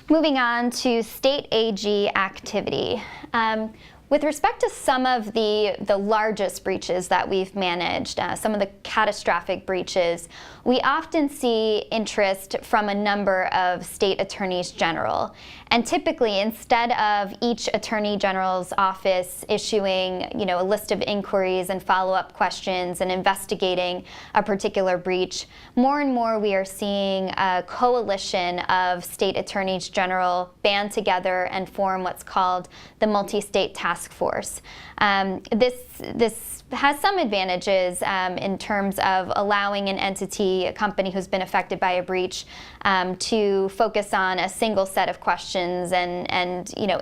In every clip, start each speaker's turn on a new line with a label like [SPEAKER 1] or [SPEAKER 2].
[SPEAKER 1] Moving on to state AG activity. With respect to some of the largest breaches that we've managed, some of the catastrophic breaches, we often see interest from a number of state attorneys general. And typically, instead of each attorney general's office issuing, a list of inquiries and follow-up questions and investigating a particular breach, more and more we are seeing a coalition of state attorneys general band together and form what's called the multi-state task force. This has some advantages in terms of allowing an entity, a company who's been affected by a breach, to focus on a single set of questions and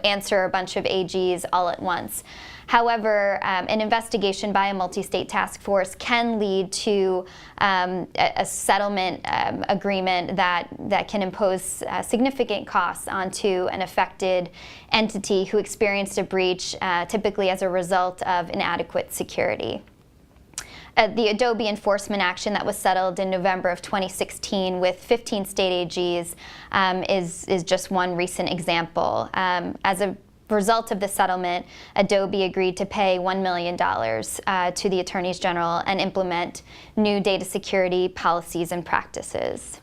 [SPEAKER 1] answer a bunch of AGs all at once. However, an investigation by a multi-state task force can lead to a settlement agreement that can impose significant costs onto an affected entity who experienced a breach, typically as a result of inadequate security. The Adobe enforcement action that was settled in November of 2016 with 15 state AGs is just one recent example. As a result of the settlement, Adobe agreed to pay $1 million to the attorneys general and implement new data security policies and practices.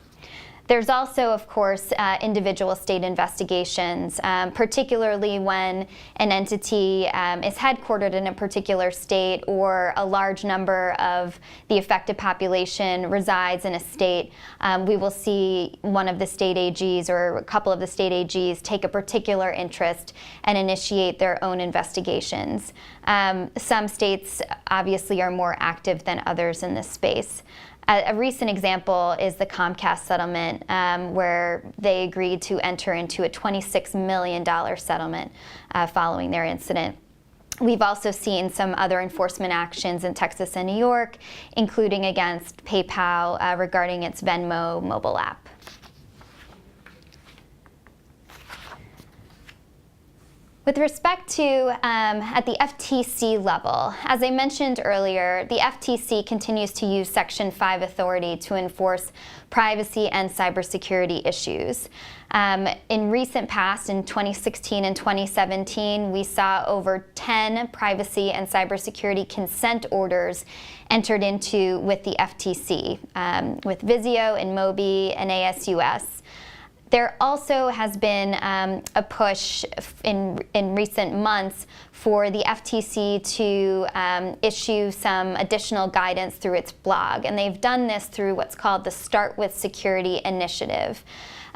[SPEAKER 1] There's also, of course, individual state investigations, particularly when an entity is headquartered in a particular state or a large number of the affected population resides in a state. We will see one of the state AGs or a couple of the state AGs take a particular interest and initiate their own investigations. Some states obviously are more active than others in this space. A recent example is the Comcast settlement, where they agreed to enter into a $26 million settlement following their incident. We've also seen some other enforcement actions in Texas and New York, including against PayPal regarding its Venmo mobile app. With respect to at the FTC level, as I mentioned earlier, the FTC continues to use Section 5 authority to enforce privacy and cybersecurity issues. In recent past, in 2016 and 2017, we saw over 10 privacy and cybersecurity consent orders entered into with the FTC, with Vizio, InMobi, and ASUS. There also has been a push in recent months for the FTC to issue some additional guidance through its blog, and they've done this through what's called the Start with Security initiative.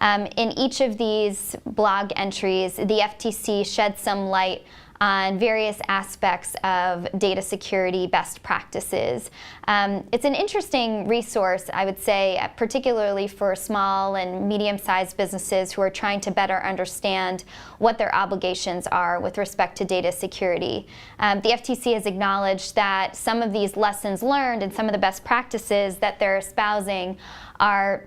[SPEAKER 1] In each of these blog entries, the FTC sheds some light on various aspects of data security best practices. It's an interesting resource, I would say, particularly for small and medium-sized businesses who are trying to better understand what their obligations are with respect to data security. The FTC has acknowledged that some of these lessons learned and some of the best practices that they're espousing are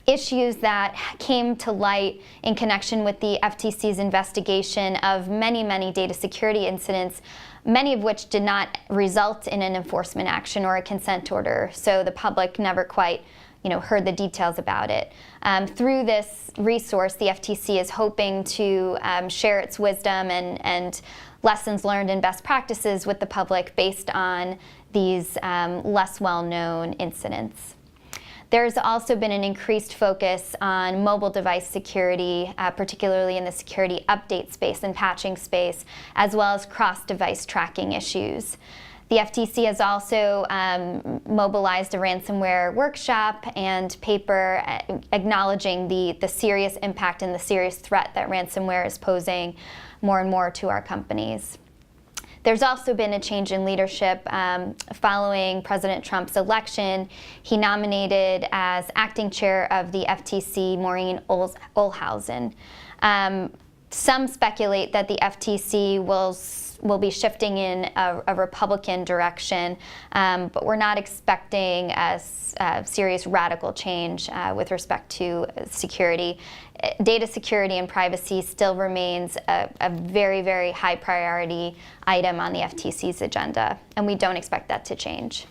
[SPEAKER 1] issues that came to light in connection with the FTC's investigation of many, many data security incidents, many of which did not result in an enforcement action or a consent order, so the public never quite heard the details about it. Through this resource, the FTC is hoping to share its wisdom and lessons learned and best practices with the public based on these less well-known incidents. There's also been an increased focus on mobile device security, particularly in the security update space and patching space, as well as cross-device tracking issues. The FTC has also mobilized a ransomware workshop and paper acknowledging the serious impact and the serious threat that ransomware is posing more and more to our companies. There's also been a change in leadership following President Trump's election. He nominated as acting chair of the FTC Maureen Ohlhausen. Some speculate that the FTC will be shifting in a Republican direction, but we're not expecting a serious radical change with respect to security. Data security and privacy still remains a very, very high priority item on the FTC's agenda, and we don't expect that to change.